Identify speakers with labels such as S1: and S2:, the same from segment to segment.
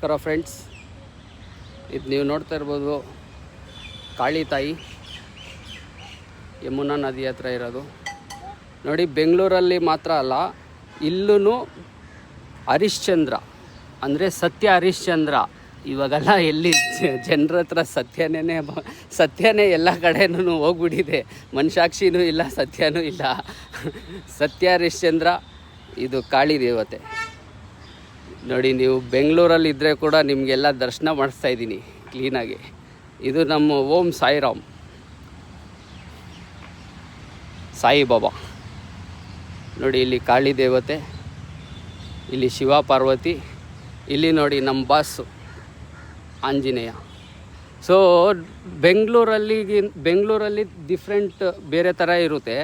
S1: ನಮಸ್ಕಾರ ಫ್ರೆಂಡ್ಸ್. ಇದು ನೀವು ನೋಡ್ತಾ ಇರ್ಬೋದು ಕಾಳಿ ತಾಯಿ ಯಮುನಾ ನದಿ ಹತ್ರ ಇರೋದು ನೋಡಿ. ಬೆಂಗಳೂರಲ್ಲಿ ಮಾತ್ರ ಅಲ್ಲ, ಇಲ್ಲೂ ಹರಿಶ್ಚಂದ್ರ ಅಂದರೆ ಸತ್ಯ ಹರಿಶ್ಚಂದ್ರ. ಇವಾಗೆಲ್ಲ ಎಲ್ಲಿ ಜನರ ಹತ್ರ ಸತ್ಯನೇ ಎಲ್ಲ ಕಡೆನೂ ಹೋಗ್ಬಿಟ್ಟಿದೆ. ಮನುಷ್ಯಾಕ್ಷಿನೂ ಇಲ್ಲ, ಸತ್ಯನೂ ಇಲ್ಲ. ಸತ್ಯ ಹರಿಶ್ಚಂದ್ರ ಇದು ಕಾಳಿ ದೇವತೆ ನೋಡಿ. ನೀವು ಬೆಂಗಳೂರಲ್ಲಿ ಇದ್ದರೆ ಕೂಡ ನಿಮಗೆಲ್ಲ ದರ್ಶನ ಮಾಡಿಸ್ತಾ ಇದ್ದೀನಿ ಕ್ಲೀನಾಗಿ. ಇದು ನಮ್ಮ ಓಂ ಸಾಯಿರಾಮ್ ಸಾಯಿಬಾಬಾ ನೋಡಿ. ಇಲ್ಲಿ ಕಾಳಿ ದೇವತೆ, ಇಲ್ಲಿ ಶಿವ ಪಾರ್ವತಿ, ಇಲ್ಲಿ ನೋಡಿ ನಮ್ಮ ಬಾಸು ಆಂಜನೇಯ. ಸೊ ಬೆಂಗಳೂರಲ್ಲಿ ಡಿಫ್ರೆಂಟ್ ಬೇರೆ ಥರ ಇರುತ್ತೆ,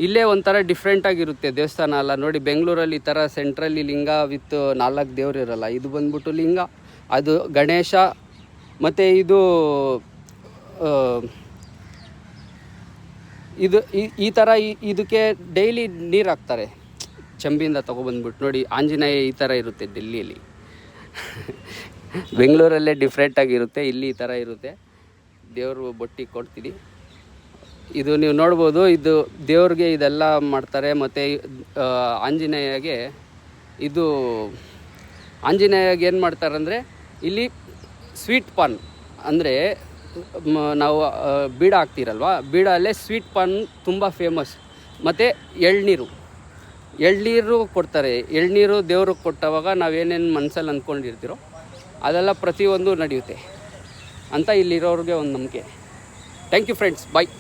S1: ಇಲ್ಲೇ ಒಂಥರ ಡಿಫ್ರೆಂಟಾಗಿರುತ್ತೆ ದೇವಸ್ಥಾನ ಎಲ್ಲ ನೋಡಿ. ಬೆಂಗಳೂರಲ್ಲಿ ಈ ಥರ ಸೆಂಟ್ರಲ್ಲಿ ಲಿಂಗ ವಿತ್ 4 ದೇವ್ರು ಇರೋಲ್ಲ. ಇದು ಬಂದ್ಬಿಟ್ಟು ಲಿಂಗ, ಅದು ಗಣೇಶ, ಮತ್ತು ಇದು ಈ ಥರ ಇದಕ್ಕೆ ಡೈಲಿ ನೀರು ಹಾಕ್ತಾರೆ ಚಂಬಿಂದ ತೊಗೊಬಂದ್ಬಿಟ್ಟು ನೋಡಿ. ಆಂಜನೇಯ ಈ ಥರ ಇರುತ್ತೆ ಡೆಲ್ಲಿಯಲ್ಲಿ. ಬೆಂಗಳೂರಲ್ಲೇ ಡಿಫ್ರೆಂಟಾಗಿರುತ್ತೆ, ಇಲ್ಲಿ ಈ ಥರ ಇರುತ್ತೆ. ದೇವರು ಬೊಟ್ಟಿ ಕೊಡ್ತೀನಿ. ಇದು ನೀವು ನೋಡ್ಬೋದು, ಇದು ದೇವ್ರಿಗೆ ಇದೆಲ್ಲ ಮಾಡ್ತಾರೆ. ಮತ್ತು ಆಂಜನೇಯಗೆ ಏನು ಮಾಡ್ತಾರೆ ಅಂದರೆ, ಇಲ್ಲಿ ಸ್ವೀಟ್ ಪಾನ್ ಅಂದರೆ ನಾವು ಬೀಡ ಹಾಕ್ತೀರಲ್ವ, ಬೀಡಲ್ಲೇ ಸ್ವೀಟ್ ಪಾನ್ ತುಂಬ ಫೇಮಸ್. ಮತ್ತು ಎಳ್ನೀರು ಕೊಡ್ತಾರೆ. ಎಳ್ನೀರು ದೇವ್ರಿಗೆ ಕೊಟ್ಟವಾಗ ನಾವೇನೇನು ಮನಸ್ಸಲ್ಲಿ ಅಂದ್ಕೊಂಡಿರ್ತೀರೋ ಅದೆಲ್ಲ ಪ್ರತಿಯೊಂದು ನಡೆಯುತ್ತೆ ಅಂತ ಇಲ್ಲಿರೋರಿಗೆ ಒಂದು ನಂಬಿಕೆ. Thank you friends, bye.